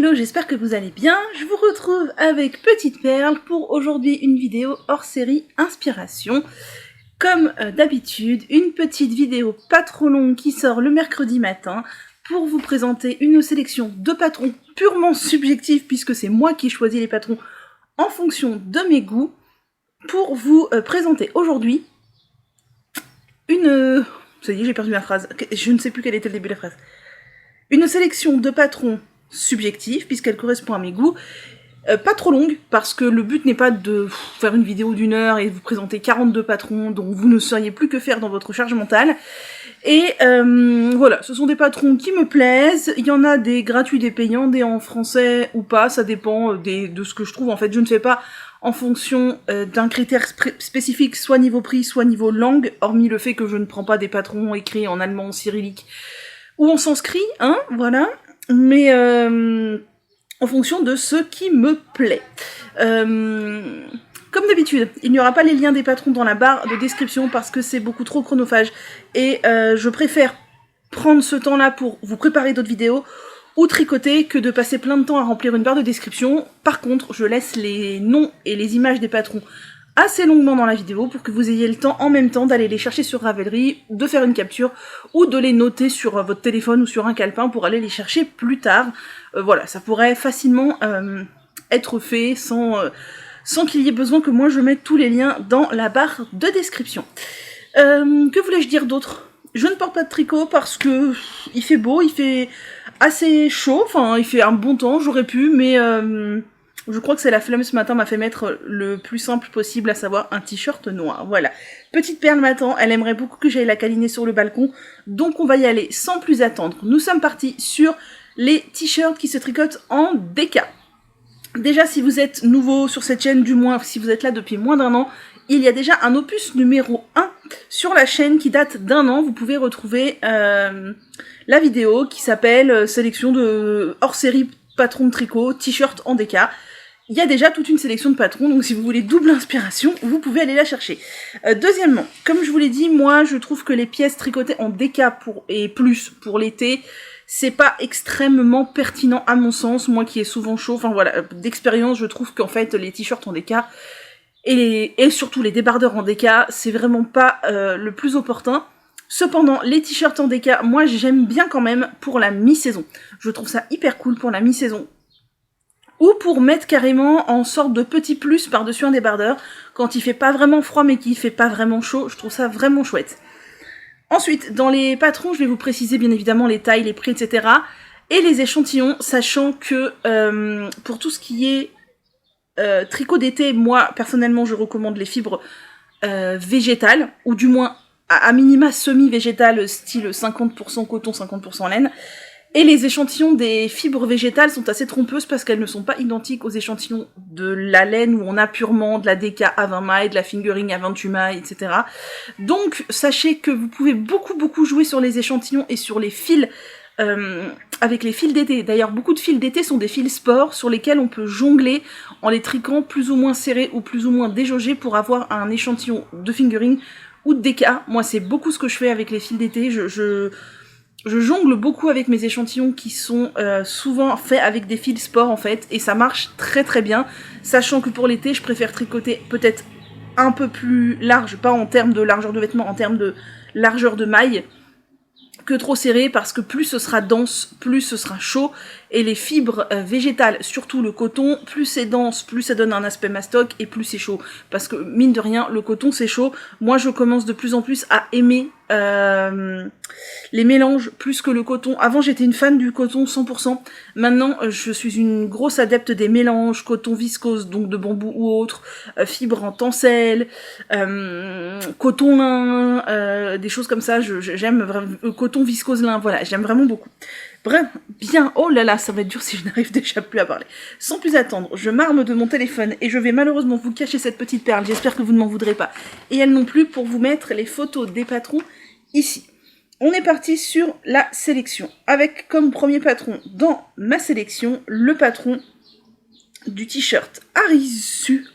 Hello, j'espère que vous allez bien. Je vous retrouve avec Petite Perle pour aujourd'hui une vidéo hors série inspiration. Comme d'habitude, une petite vidéo pas trop longue qui sort le mercredi matin pour vous présenter une sélection de patrons purement subjectifs puisque c'est moi qui choisis les patrons en fonction de mes goûts pour vous présenter aujourd'hui une... Ça y est, j'ai perdu ma phrase. Je ne sais plus quel était le début de la phrase. Une sélection de patrons subjectifs, puisqu'elle correspond à mes goûts, pas trop longue, parce que le but n'est pas de faire une vidéo d'1 heure et vous présenter 42 patrons dont vous ne sauriez plus que faire dans votre charge mentale. Et voilà, ce sont des patrons qui me plaisent, il y en a des gratuits, des payants, des en français ou pas, ça dépend de ce que je trouve. En fait, je ne fais pas en fonction d'un critère spécifique, soit niveau prix, soit niveau langue, hormis le fait que je ne prends pas des patrons écrits en allemand, cyrillique, ou en sanskrit, hein, voilà, mais en fonction de ce qui me plaît. Comme d'habitude, il n'y aura pas les liens des patrons dans la barre de description parce que c'est beaucoup trop chronophage, et je préfère prendre ce temps-là pour vous préparer d'autres vidéos, ou tricoter, que de passer plein de temps à remplir une barre de description. Par contre, je laisse les noms et les images des patrons assez longuement dans la vidéo pour que vous ayez le temps en même temps d'aller les chercher sur Ravelry, de faire une capture ou de les noter sur votre téléphone ou sur un calepin pour aller les chercher plus tard. Voilà, ça pourrait facilement être fait sans qu'il y ait besoin que moi je mette tous les liens dans la barre de description. Que voulais-je dire d'autre ? Je ne porte pas de tricot parce que il fait beau, il fait assez chaud, enfin il fait un bon temps, j'aurais pu, mais je crois que c'est la flemme ce matin m'a fait mettre le plus simple possible, à savoir un t-shirt noir. Voilà. Petite Perle m'attend, elle aimerait beaucoup que j'aille la câliner sur le balcon, donc on va y aller sans plus attendre. Nous sommes partis sur les t-shirts qui se tricotent en DK. Déjà, si vous êtes nouveau sur cette chaîne, du moins si vous êtes là depuis moins d'1 an, il y a déjà un opus numéro 1 sur la chaîne qui date d'1 an. Vous pouvez retrouver la vidéo qui s'appelle sélection de hors-série patrons de tricot, t-shirt en DK. Il y a déjà toute une sélection de patrons, donc si vous voulez double inspiration, vous pouvez aller la chercher. Deuxièmement, comme je vous l'ai dit, moi je trouve que les pièces tricotées en DK et plus pour l'été, c'est pas extrêmement pertinent à mon sens, moi qui ai souvent chaud, enfin voilà, d'expérience je trouve qu'en fait les t-shirts en DK et surtout les débardeurs en DK, c'est vraiment pas le plus opportun. Cependant, les t-shirts en DK, moi j'aime bien quand même pour la mi-saison. Je trouve ça hyper cool pour la mi-saison. Ou pour mettre carrément en sorte de petit plus par-dessus un débardeur, quand il fait pas vraiment froid mais qu'il fait pas vraiment chaud, je trouve ça vraiment chouette. Ensuite, dans les patrons, je vais vous préciser bien évidemment les tailles, les prix, etc. Et les échantillons, sachant que pour tout ce qui est tricot d'été, moi personnellement je recommande les fibres végétales, ou du moins à minima semi-végétales, style 50% coton, 50% laine. Et les échantillons des fibres végétales sont assez trompeuses parce qu'elles ne sont pas identiques aux échantillons de la laine où on a purement de la DK à 20 mailles, de la fingering à 28 mailles, etc. Donc sachez que vous pouvez beaucoup jouer sur les échantillons et sur les fils avec les fils d'été. D'ailleurs, beaucoup de fils d'été sont des fils sport sur lesquels on peut jongler en les triquant plus ou moins serrés ou plus ou moins déjaugés pour avoir un échantillon de fingering ou de DK. Moi, c'est beaucoup ce que je fais avec les fils d'été. Je jongle beaucoup avec mes échantillons qui sont souvent faits avec des fils sport en fait, et ça marche très bien, sachant que pour l'été, je préfère tricoter peut-être un peu plus large, pas en termes de largeur de vêtements, en termes de largeur de maille, que trop serré, parce que plus ce sera dense, plus ce sera chaud, et les fibres végétales, surtout le coton, plus c'est dense, plus ça donne un aspect mastoc, et plus c'est chaud. Parce que, mine de rien, le coton c'est chaud. Moi je commence de plus en plus à aimer les mélanges plus que le coton. Avant j'étais une fan du coton 100%, maintenant je suis une grosse adepte des mélanges, coton viscose, donc de bambou ou autre, fibres en tencel, coton lin, des choses comme ça, j'aime vraiment, coton viscose lin, voilà, j'aime vraiment beaucoup. Bref, bien, oh là là, ça va être dur si je n'arrive déjà plus à parler. Sans plus attendre, je m'arme de mon téléphone et je vais malheureusement vous cacher cette petite perle, j'espère que vous ne m'en voudrez pas. Et elle non plus, pour vous mettre les photos des patrons ici. On est parti sur la sélection, avec comme premier patron dans ma sélection, le patron du t-shirt Arisu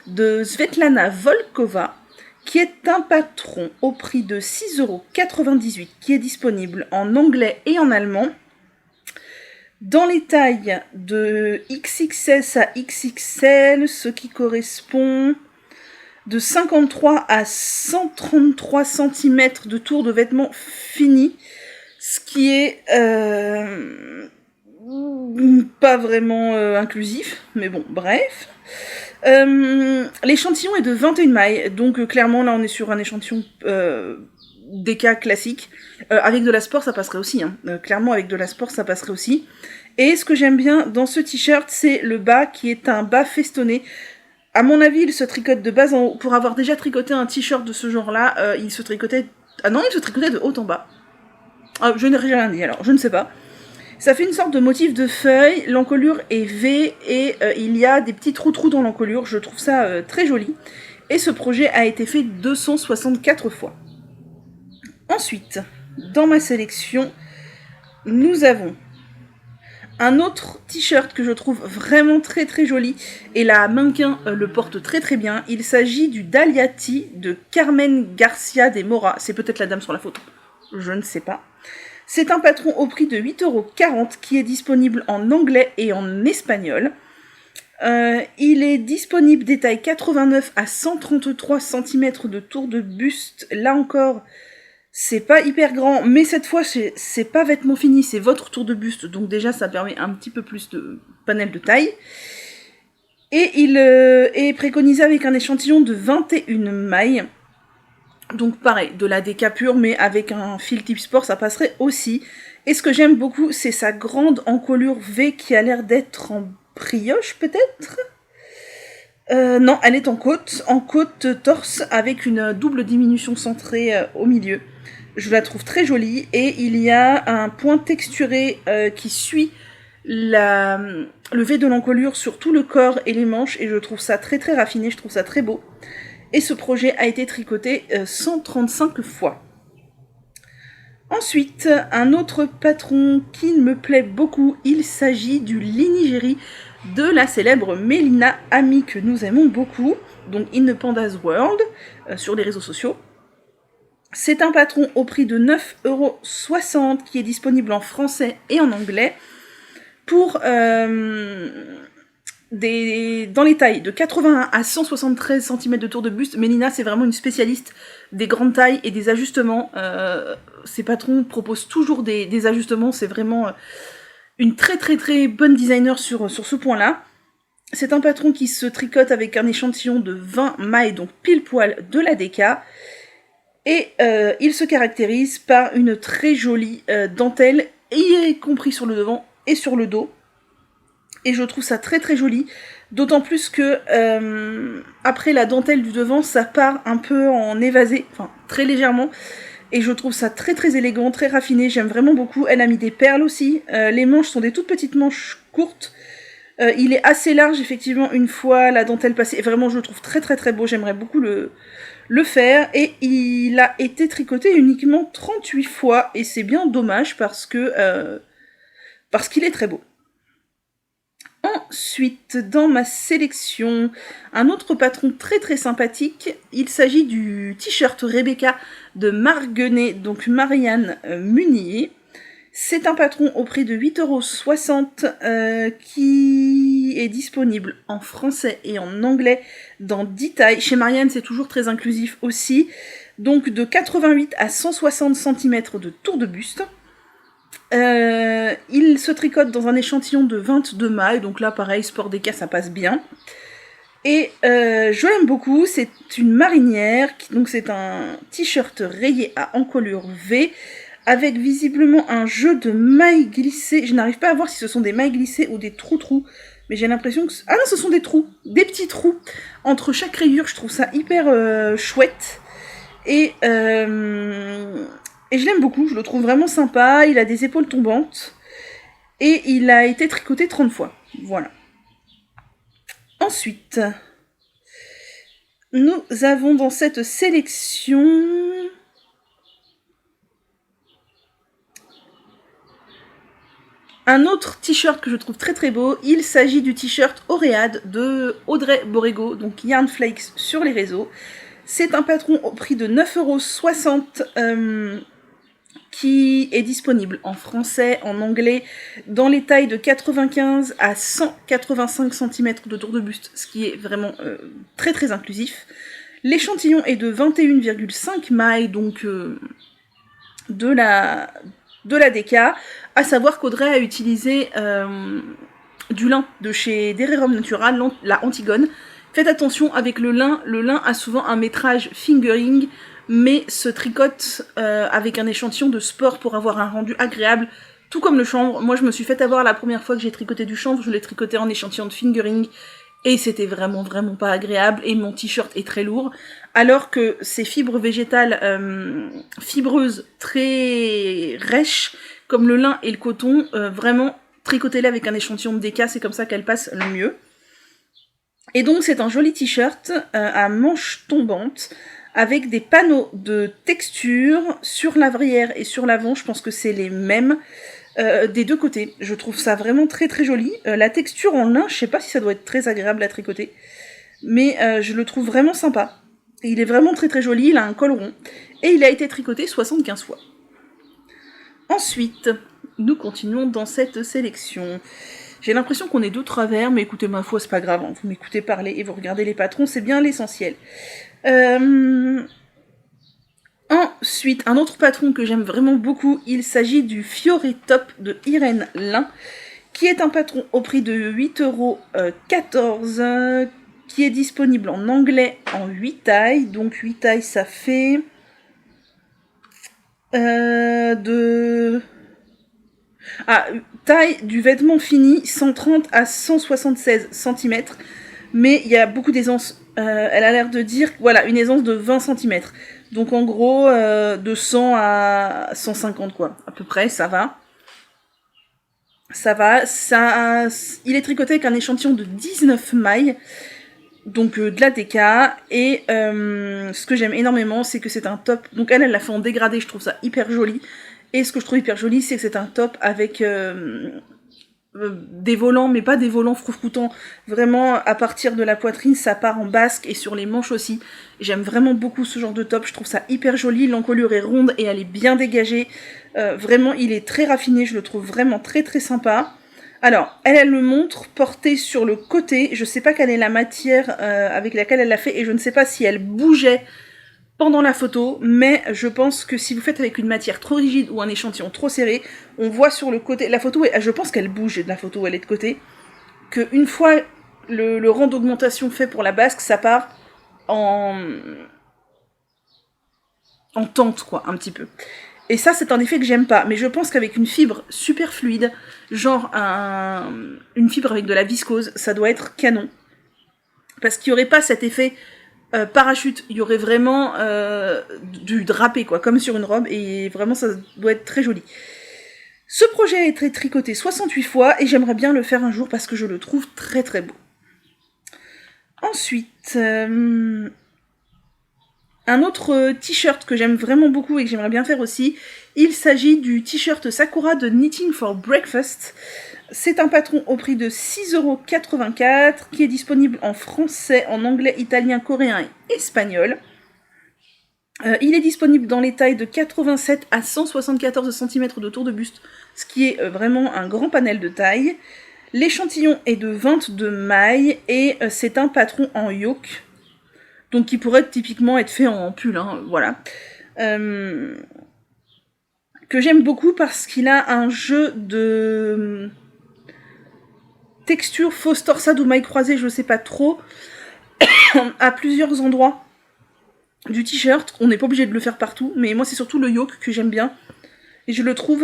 de Svetlana Volkova, qui est un patron au prix de 6,98 €, qui est disponible en anglais et en allemand. dans les tailles de XXS à XXL, ce qui correspond de 53 à 133 cm de tour de vêtements fini, ce qui est pas vraiment inclusif, mais bon, bref. L'échantillon est de 21 mailles, donc clairement là on est sur un échantillon DK classique. Avec de la sport ça passerait aussi, hein. Clairement avec de la sport ça passerait aussi. Et ce que j'aime bien dans ce t-shirt, c'est le bas qui est un bas festonné. À mon avis, il se tricote de bas en haut. Pour avoir déjà tricoté un t-shirt de ce genre-là, il se tricotait... Ah non, il se tricotait de haut en bas. Ah, je n'ai rien dit alors, je ne sais pas. Ça fait une sorte de motif de feuille, l'encolure est V et il y a des petits trous dans l'encolure, je trouve ça très joli. Et ce projet a été fait 264 fois. Ensuite, dans ma sélection, nous avons un autre t-shirt que je trouve vraiment très très joli, et la mannequin le porte très très bien. Il s'agit du Daliati de Carmen Garcia de Mora. C'est peut-être la dame sur la photo, je ne sais pas. C'est un patron au prix de 8,40 € qui est disponible en anglais et en espagnol. Il est disponible des tailles 89 à 133 cm de tour de buste. Là encore, c'est pas hyper grand, mais cette fois, c'est pas vêtement fini, c'est votre tour de buste. Donc déjà, ça permet un petit peu plus de panel de taille. Et il est préconisé avec un échantillon de 21 mailles. Donc pareil, de la DK pure, mais avec un fil type sport, ça passerait aussi. Et ce que j'aime beaucoup, c'est sa grande encolure V qui a l'air d'être en brioche, peut-être ? Non, elle est en côte torse, avec une double diminution centrée au milieu. Je la trouve très jolie, et il y a un point texturé qui suit le V de l'encolure sur tout le corps et les manches, et je trouve ça très très raffiné, je trouve ça très beau. Et ce projet a été tricoté 135 fois. Ensuite, un autre patron qui me plaît beaucoup, il s'agit du Linigeri de la célèbre Mélina Ami que nous aimons beaucoup, donc In the Panda's World, sur les réseaux sociaux. C'est un patron au prix de 9,60 € qui est disponible en français et en anglais pour... dans les tailles de 81 à 173 cm de tour de buste. Mélina, c'est vraiment une spécialiste des grandes tailles et des ajustements. Ses patrons proposent toujours des ajustements. C'est vraiment une très très très bonne designer sur ce point-là. C'est un patron qui se tricote avec un échantillon de 20 mailles, donc pile poil de la DK. Et il se caractérise par une très jolie dentelle, y compris sur le devant et sur le dos. Et je trouve ça très très joli, d'autant plus que après la dentelle du devant, ça part un peu en évasé, enfin très légèrement, et je trouve ça très très élégant, très raffiné, j'aime vraiment beaucoup. Elle a mis des perles aussi, les manches sont des toutes petites manches courtes, il est assez large effectivement une fois la dentelle passée, et vraiment je le trouve très très très beau, j'aimerais beaucoup le faire, et il a été tricoté uniquement 38 fois, et c'est bien dommage parce qu'il est très beau. Ensuite, dans ma sélection, un autre patron très très sympathique, il s'agit du t-shirt Rebecca de Marguenet, donc Marianne Munier. C'est un patron au prix de 8,60 € qui est disponible en français et en anglais dans 10 tailles. Chez Marianne, c'est toujours très inclusif aussi, donc de 88 à 160 cm de tour de buste. Il se tricote dans un échantillon de 22 mailles, donc là pareil, sport DK ça passe bien. Et je l'aime beaucoup, c'est une marinière, donc c'est un t-shirt rayé à encolure V, avec visiblement un jeu de mailles glissées. Je n'arrive pas à voir si ce sont des mailles glissées ou des trous, mais j'ai l'impression que... Ah non, ce sont des trous, des petits trous entre chaque rayure, je trouve ça hyper chouette. Et je l'aime beaucoup, je le trouve vraiment sympa, il a des épaules tombantes, et il a été tricoté 30 fois, voilà. Ensuite, nous avons dans cette sélection... un autre t-shirt que je trouve très très beau, il s'agit du t-shirt Auréade de Audrey Borrego, donc Yarn Flakes sur les réseaux. C'est un patron au prix de 9,60 €, qui est disponible en français, en anglais, dans les tailles de 95 à 185 cm de tour de buste, ce qui est vraiment très très inclusif. L'échantillon est de 21,5 mailles, donc de la DK, à savoir qu'Audrey a utilisé du lin de chez Dererum Natura, la Antigone. Faites attention avec le lin a souvent un métrage fingering, mais se tricote avec un échantillon de sport pour avoir un rendu agréable, tout comme le chanvre. Moi je me suis fait avoir la première fois que j'ai tricoté du chanvre, je l'ai tricoté en échantillon de fingering, et c'était vraiment pas agréable, et mon t-shirt est très lourd, alors que ces fibres végétales fibreuses, très rêches, comme le lin et le coton, vraiment tricotez-les avec un échantillon de DK, c'est comme ça qu'elles passent le mieux. Et donc c'est un joli t-shirt à manches tombantes, avec des panneaux de texture sur l'avrière et sur l'avant, je pense que c'est les mêmes, des deux côtés. Je trouve ça vraiment très très joli. La texture en lin, je sais pas si ça doit être très agréable à tricoter, mais je le trouve vraiment sympa. Il est vraiment très très joli, il a un col rond, et il a été tricoté 75 fois. Ensuite, nous continuons dans cette sélection. J'ai l'impression qu'on est de travers, mais écoutez, ma foi, c'est pas grave, hein. Vous m'écoutez parler et vous regardez les patrons, c'est bien l'essentiel. Ensuite, un autre patron que j'aime vraiment beaucoup, il s'agit du Fiore Top de Irène Lin, qui est un patron au prix de 8,14€, qui est disponible en anglais en 8 tailles. Donc 8 tailles, ça fait taille du vêtement fini, 130 à 176 cm. Mais il y a beaucoup d'aisance. Elle a l'air de dire, voilà, une aisance de 20 cm. Donc en gros, de 100 à 150 quoi, à peu près, ça va. Il est tricoté avec un échantillon de 19 mailles, donc de la DK, et ce que j'aime énormément, c'est que c'est un top, donc elle l'a fait en dégradé, je trouve ça hyper joli, et ce que je trouve hyper joli, c'est que c'est un top avec des volants, mais pas des volants froufroutants, vraiment à partir de la poitrine, ça part en basque, et sur les manches aussi. J'aime vraiment beaucoup ce genre de top, je trouve ça hyper joli, l'encolure est ronde et elle est bien dégagée, vraiment il est très raffiné, je le trouve vraiment très très sympa. Alors, elle le montre porté sur le côté, je sais pas quelle est la matière avec laquelle elle l'a fait, et je ne sais pas si elle bougeait pendant la photo, mais je pense que si vous faites avec une matière trop rigide ou un échantillon trop serré, on voit sur le côté, la photo, je pense qu'elle bouge de la photo où elle est de côté, qu'une fois le rang d'augmentation fait pour la basque, ça part en tente quoi, un petit peu. Et ça, c'est un effet que j'aime pas, mais je pense qu'avec une fibre super fluide, genre une fibre avec de la viscose, ça doit être canon. Parce qu'il n'y aurait pas cet effet parachute, il y aurait vraiment du drapé, quoi, comme sur une robe, et vraiment, ça doit être très joli. Ce projet a été tricoté 68 fois, et j'aimerais bien le faire un jour, parce que je le trouve très très beau. Ensuite, un autre t-shirt que j'aime vraiment beaucoup et que j'aimerais bien faire aussi, il s'agit du t-shirt Sakura de Knitting for Breakfast. C'est un patron au prix de 6,84€, qui est disponible en français, en anglais, italien, coréen et espagnol. Il est disponible dans les tailles de 87 à 174 cm de tour de buste, ce qui est vraiment un grand panel de taille. L'échantillon est de 22 mailles et c'est un patron en yoke, donc qui pourrait typiquement être fait en pull, hein, voilà. Que j'aime beaucoup parce qu'il a un jeu de texture fausse torsade ou maille croisée, je sais pas trop, à plusieurs endroits du t-shirt. On n'est pas obligé de le faire partout, mais moi c'est surtout le yoke que j'aime bien. Et je le trouve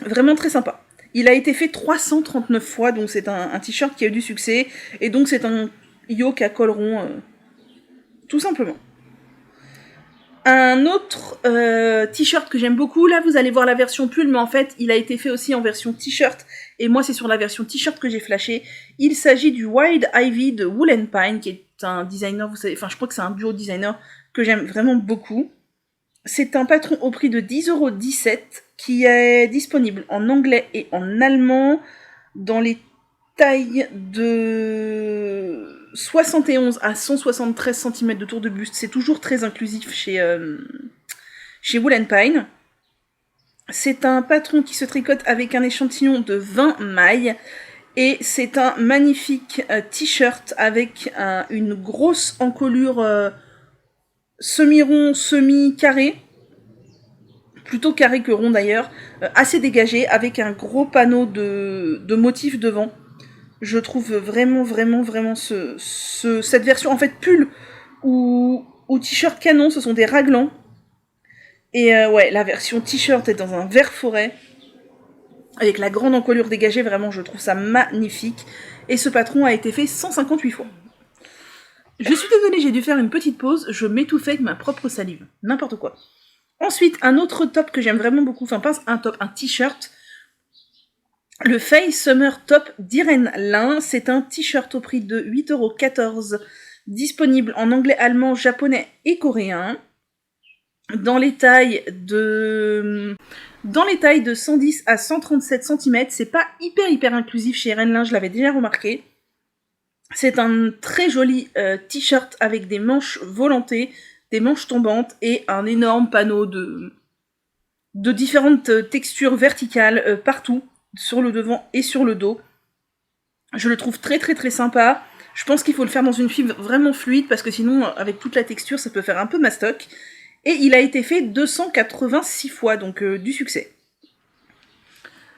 vraiment très sympa. Il a été fait 339 fois, donc c'est un t-shirt qui a eu du succès, et donc c'est un yoke à col rond, tout simplement. Un autre t-shirt que j'aime beaucoup, là vous allez voir la version pull, mais en fait il a été fait aussi en version t-shirt, et moi c'est sur la version t-shirt que j'ai flashé. Il s'agit du Wild Ivy de Wool & Pine, qui est un designer, vous savez, enfin je crois que c'est un duo designer que j'aime vraiment beaucoup. C'est un patron au prix de 10,17€, qui est disponible en anglais et en allemand, dans les tailles de 71 à 173 cm de tour de buste. C'est toujours très inclusif chez chez Wool Pine. C'est un patron qui se tricote avec un échantillon de 20 mailles. Et c'est un magnifique t-shirt avec une grosse encolure semi-rond, semi-carré. Plutôt carré que rond d'ailleurs. Assez dégagé avec un gros panneau de motifs devant. Je trouve vraiment cette version, en fait, pull ou t-shirt canon, ce sont des raglans. Et ouais, la version t-shirt est dans un vert forêt, avec la grande encolure dégagée, vraiment, je trouve ça magnifique. Et ce patron a été fait 158 fois. Je suis désolée, j'ai dû faire une petite pause, je m'étouffais avec ma propre salive. N'importe quoi. Ensuite, un autre top que j'aime vraiment beaucoup, enfin pas un top, un t-shirt. Le Faye Summer Top d'Irene Lin, c'est un t-shirt au prix de 8,14€, disponible en anglais, allemand, japonais et coréen, dans les tailles de 110 à 137 cm. C'est pas hyper inclusif chez Irene Lin, je l'avais déjà remarqué. C'est un très joli t-shirt avec des manches volantées, des manches tombantes et un énorme panneau de différentes textures verticales partout, sur le devant et sur le dos. Je le trouve très sympa. Je pense qu'il faut le faire dans une fibre vraiment fluide parce que sinon, avec toute la texture, ça peut faire un peu mastoc. Et il a été fait 286 fois, donc du succès.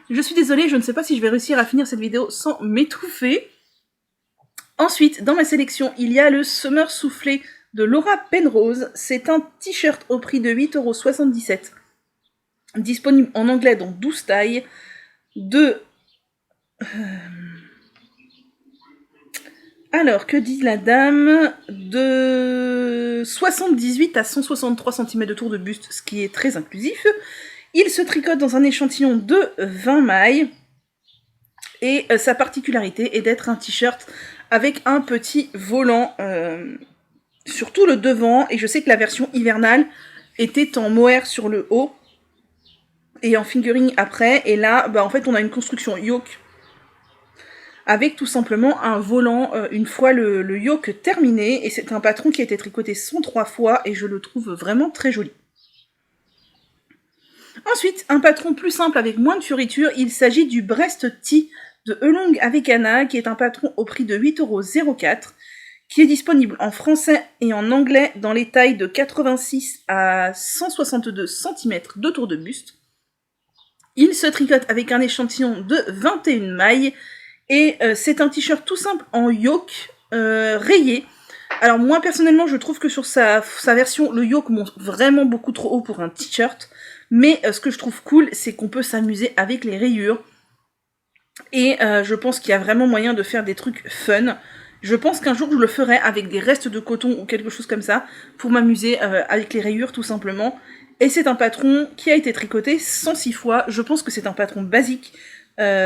Je suis désolée, je ne sais pas si je vais réussir à finir cette vidéo sans m'étouffer. Ensuite, dans ma sélection, il y a le Summer Soufflé de Laura Penrose. C'est un t-shirt au prix de 8,77€. Disponible en anglais dans 12 tailles. Alors, que dit la dame? De 78 à 163 cm de tour de buste, ce qui est très inclusif. Il se tricote dans un échantillon de 20 mailles. Et sa particularité est d'être un t-shirt avec un petit volant sur tout le devant. Et je sais que la version hivernale était en mohair sur le haut et en fingering après. Et là, bah, en fait, on a une construction yoke avec tout simplement un volant une fois le yoke terminé. Et c'est un patron qui a été tricoté 103 fois et je le trouve vraiment très joli. Ensuite, un patron plus simple avec moins de fioritures, il s'agit du Brest Tee de Elong avec Anna, qui est un patron au prix de 8,04€, qui est disponible en français et en anglais dans les tailles de 86 à 162 cm de tour de buste. Il se tricote avec un échantillon de 21 mailles, et c'est un t-shirt tout simple en yoke rayé. Alors moi personnellement je trouve que sur sa version, le yoke monte vraiment beaucoup trop haut pour un t-shirt, mais ce que je trouve cool, c'est qu'on peut s'amuser avec les rayures, et je pense qu'il y a vraiment moyen de faire des trucs fun. Je pense qu'un jour je le ferai avec des restes de coton ou quelque chose comme ça, pour m'amuser avec les rayures tout simplement. Et c'est un patron qui a été tricoté 106 fois, je pense que c'est un patron basique,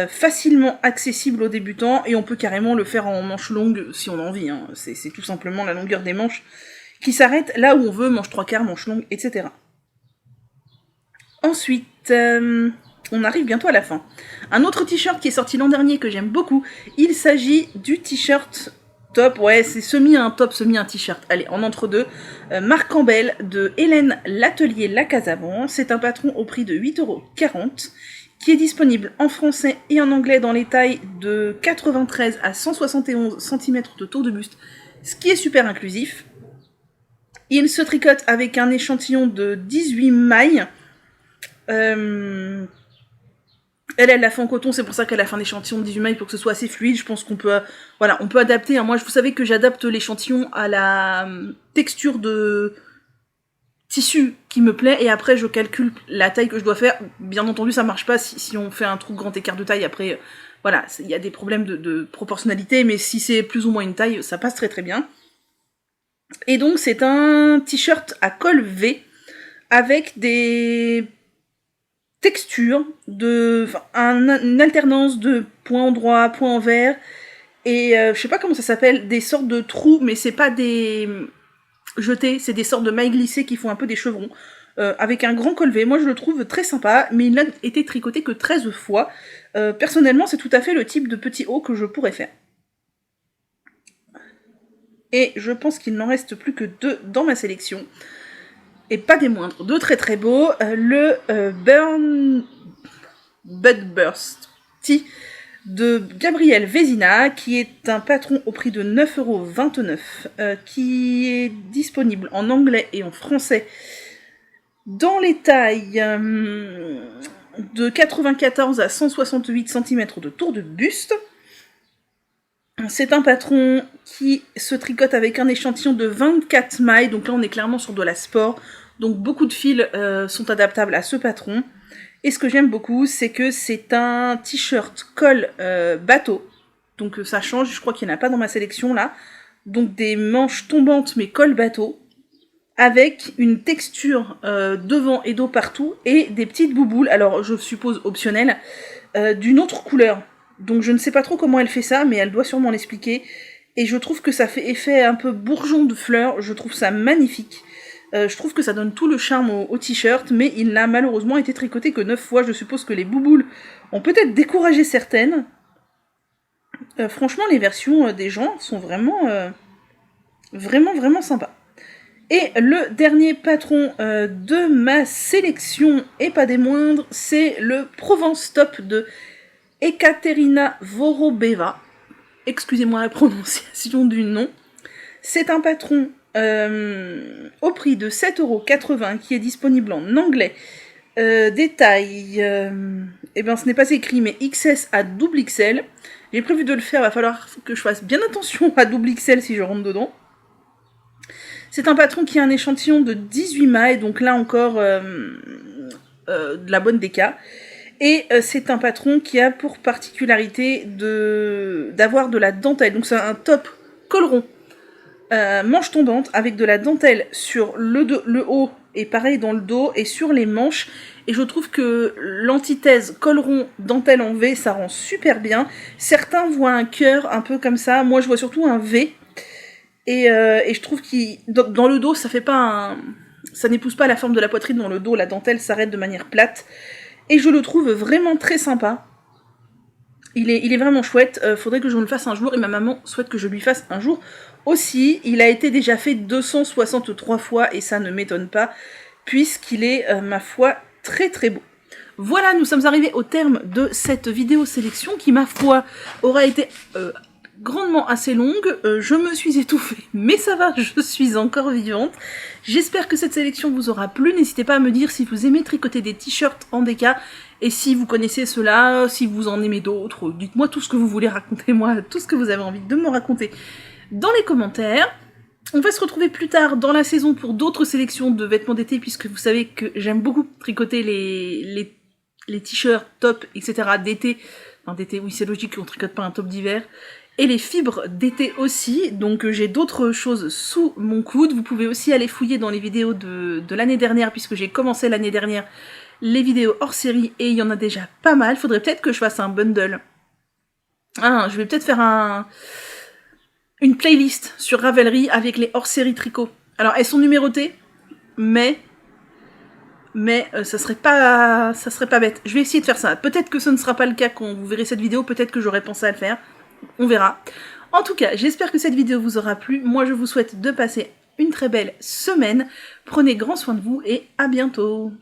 facilement accessible aux débutants, et on peut carrément le faire en manches longues si on a envie, hein. C'est tout simplement la longueur des manches qui s'arrête là où on veut, manche 3/4, manche longue, etc. Ensuite, on arrive bientôt à la fin. Un autre t-shirt qui est sorti l'an dernier que j'aime beaucoup, il s'agit du t-shirt top, ouais c'est semi un top, semi un t-shirt, allez en entre-deux, Marc Campbell de Hélène L'Atelier La Casavant. C'est un patron au prix de 8,40€, qui est disponible en français et en anglais dans les tailles de 93 à 171 cm de tour de buste, ce qui est super inclusif. Il se tricote avec un échantillon de 18 mailles. Elle l'a fait en coton, c'est pour ça qu'elle a fait un échantillon de 18 mailles pour que ce soit assez fluide. Je pense qu'on peut, voilà, on peut adapter. Moi, vous savez que j'adapte l'échantillon à la texture de tissu qui me plaît, et après je calcule la taille que je dois faire. Bien entendu, ça marche pas si on fait un trop grand écart de taille. Après, voilà, il y a des problèmes de proportionnalité, mais si c'est plus ou moins une taille, ça passe très bien. Et donc, c'est un t-shirt à col V avec des texture, une alternance de points endroits, points envers, et je sais pas comment ça s'appelle, des sortes de trous, mais c'est pas des jetés, c'est des sortes de mailles glissées qui font un peu des chevrons, avec un grand col V. Moi je le trouve très sympa, mais il n'a été tricoté que 13 fois. Personnellement, c'est tout à fait le type de petit haut que je pourrais faire. Et je pense qu'il n'en reste plus que 2 dans ma sélection. et pas des moindres, de très très beaux, le Budburst Tea de Gabriel Vézina, qui est un patron au prix de 9,29 €, qui est disponible en anglais et en français dans les tailles de 94 à 168 cm de tour de buste. C'est un patron qui se tricote avec un échantillon de 24 mailles, donc là on est clairement sur de la sport, donc beaucoup de fils sont adaptables à ce patron. Et ce que j'aime beaucoup, c'est que c'est un t-shirt col bateau, donc ça change, je crois qu'il n'y en a pas dans ma sélection là, donc des manches tombantes mais col bateau, avec une texture devant et dos partout, et des petites bouboules, alors je suppose optionnelles, d'une autre couleur. Donc je ne sais pas trop comment elle fait ça, mais elle doit sûrement l'expliquer. Et je trouve que ça fait effet un peu bourgeon de fleurs, je trouve ça magnifique. Je trouve que ça donne tout le charme au t-shirt, mais il n'a malheureusement été tricoté que 9 fois. Je suppose que les bouboules ont peut-être découragé certaines. Franchement, les versions des gens sont vraiment, vraiment sympas. Et le dernier patron de ma sélection, et pas des moindres, c'est le Provence Top de Ekaterina Vorobeva. Excusez-moi la prononciation du nom. C'est un patron au prix de 7,80 € qui est disponible en anglais. Des tailles, eh bien ce n'est pas écrit, mais XS à double XL. J'ai prévu de le faire, il va falloir que je fasse bien attention à double XL si je rentre dedans. C'est un patron qui a un échantillon de 18 mailles, donc là encore de la bonne déca. Et c'est un patron qui a pour particularité d'avoir de la dentelle. Donc c'est un top col rond, manche tombante, avec de la dentelle sur le haut et pareil dans le dos et sur les manches. Et je trouve que l'antithèse col rond, dentelle en V, ça rend super bien. Certains voient un cœur un peu comme ça, moi je vois surtout un V. Et je trouve que dans le dos, ça fait pas ça n'épouse pas la forme de la poitrine. Dans le dos, la dentelle s'arrête de manière plate. Et je le trouve vraiment très sympa. Il est vraiment chouette. Faudrait que je le fasse un jour. Et ma maman souhaite que je lui fasse un jour aussi. Il a été déjà fait 263 fois. Et ça ne m'étonne pas. Puisqu'il est, ma foi, très très beau. Voilà, nous sommes arrivés au terme de cette vidéo sélection. Qui, ma foi, aura été grandement assez longue, je me suis étouffée, mais ça va, je suis encore vivante. J'espère que cette sélection vous aura plu, n'hésitez pas à me dire si vous aimez tricoter des t-shirts en déca, et si vous connaissez cela, si vous en aimez d'autres, dites-moi tout ce que vous voulez raconter, moi, tout ce que vous avez envie de me raconter dans les commentaires. On va se retrouver plus tard dans la saison pour d'autres sélections de vêtements d'été, puisque vous savez que j'aime beaucoup tricoter les t-shirts, tops, etc. d'été. Enfin, d'été, oui, c'est logique qu'on tricote pas un top d'hiver. Et les fibres d'été aussi, donc j'ai d'autres choses sous mon coude. Vous pouvez aussi aller fouiller dans les vidéos de l'année dernière, puisque j'ai commencé l'année dernière les vidéos hors série, et il y en a déjà pas mal. Faudrait peut-être que je fasse un bundle. Je vais peut-être faire une playlist sur Ravelry avec les hors série tricots. Alors elles sont numérotées, mais ça serait pas bête. Je vais essayer de faire ça. Peut-être que ce ne sera pas le cas quand vous verrez cette vidéo, peut-être que j'aurai pensé à le faire. On verra. En tout cas, j'espère que cette vidéo vous aura plu. Moi, je vous souhaite de passer une très belle semaine. Prenez grand soin de vous et à bientôt.